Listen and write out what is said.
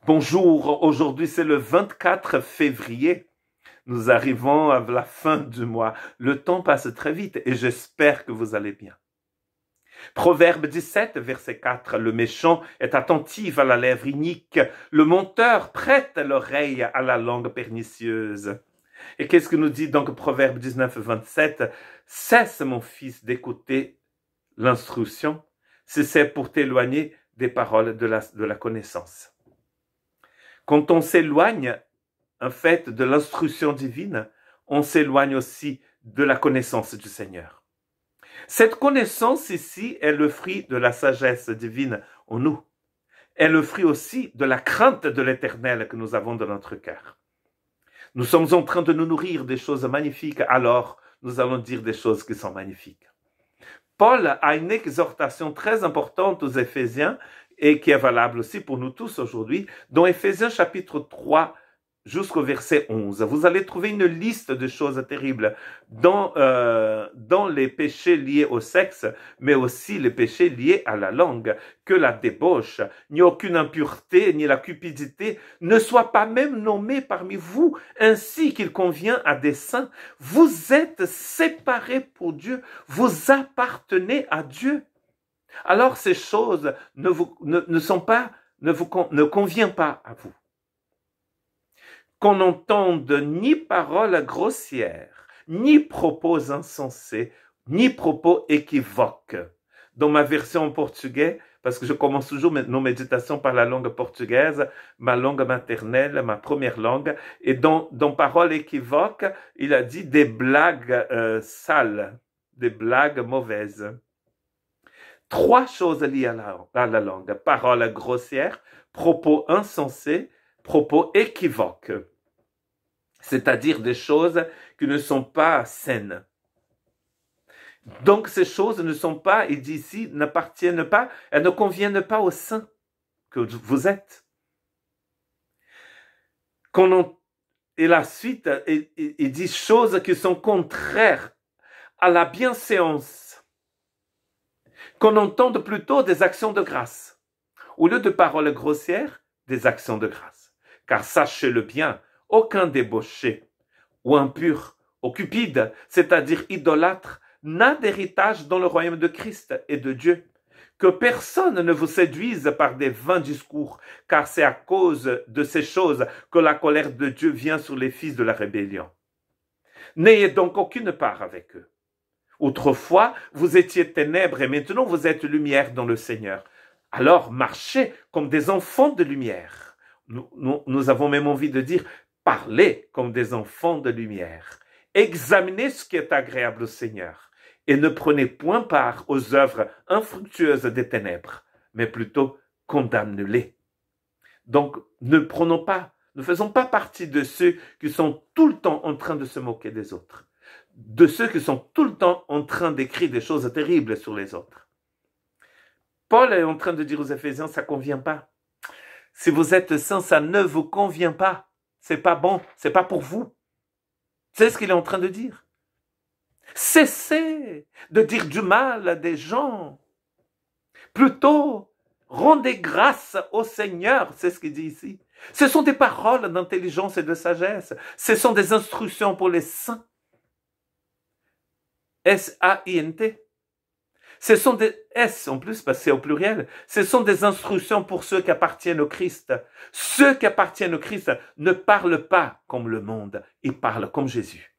Bonjour, aujourd'hui c'est le 24 février. Nous arrivons à la fin du mois. Le temps passe très vite et j'espère que vous allez bien. Proverbe 17, verset 4. Le méchant est attentif à la lèvre inique. Le menteur prête l'oreille à la langue pernicieuse. Et qu'est-ce que nous dit donc Proverbe 19, 27? Cesse, mon fils, d'écouter l'instruction, si c'est pour t'éloigner des paroles de la connaissance. Quand on s'éloigne, en fait, de l'instruction divine, on s'éloigne aussi de la connaissance du Seigneur. Cette connaissance ici est le fruit de la sagesse divine en nous. Est le fruit aussi de la crainte de l'Éternel que nous avons dans notre cœur. Nous sommes en train de nous nourrir des choses magnifiques, alors nous allons dire des choses qui sont magnifiques. Paul a une exhortation très importante aux Éphésiens et qui est valable aussi pour nous tous aujourd'hui, dans Éphésiens chapitre 3 jusqu'au verset 11. Vous allez trouver une liste de choses terribles dans les péchés liés au sexe, mais aussi les péchés liés à la langue, que la débauche, ni aucune impureté, ni la cupidité ne soit pas même nommée parmi vous, ainsi qu'il convient à des saints. Vous êtes séparés pour Dieu, vous appartenez à Dieu. Alors ces choses ne conviennent pas à vous. Qu'on n'entende ni paroles grossières, ni propos insensés, ni propos équivoques. Dans ma version en portugais, parce que je commence toujours nos méditations par la langue portugaise, ma langue maternelle, ma première langue, et dans paroles équivoques, il a dit des blagues sales, des blagues mauvaises. 3 choses liées à la langue: paroles grossières, propos insensés, propos équivoques, c'est-à-dire des choses qui ne sont pas saines. Donc ces choses ne sont pas, il dit ici, n'appartiennent pas, elles ne conviennent pas aux saints que vous êtes. Et la suite, il dit choses qui sont contraires à la bienséance, qu'on entende plutôt des actions de grâce, au lieu de paroles grossières, des actions de grâce. Car sachez-le bien, aucun débauché ou impur ou cupide, c'est-à-dire idolâtre, n'a d'héritage dans le royaume de Christ et de Dieu. Que personne ne vous séduise par des vains discours, car c'est à cause de ces choses que la colère de Dieu vient sur les fils de la rébellion. N'ayez donc aucune part avec eux. Autrefois, vous étiez ténèbres et maintenant vous êtes lumière dans le Seigneur. Alors marchez comme des enfants de lumière. Nous avons même envie de dire, parlez comme des enfants de lumière. Examinez ce qui est agréable au Seigneur et ne prenez point part aux œuvres infructueuses des ténèbres, mais plutôt condamnez-les. Donc, ne faisons pas partie de ceux qui sont tout le temps en train de se moquer des autres, de ceux qui sont tout le temps en train d'écrire des choses terribles sur les autres. Paul est en train de dire aux Éphésiens, ça ne convient pas. Si vous êtes saints, ça ne vous convient pas. C'est pas bon, c'est pas pour vous. C'est ce qu'il est en train de dire. Cessez de dire du mal à des gens. Plutôt, rendez grâce au Seigneur, c'est ce qu'il dit ici. Ce sont des paroles d'intelligence et de sagesse. Ce sont des instructions pour les saints. S-A-I-N-T. Ce sont des S en plus, parce que c'est au pluriel. Ce sont des instructions pour ceux qui appartiennent au Christ. Ceux qui appartiennent au Christ ne parlent pas comme le monde, ils parlent comme Jésus.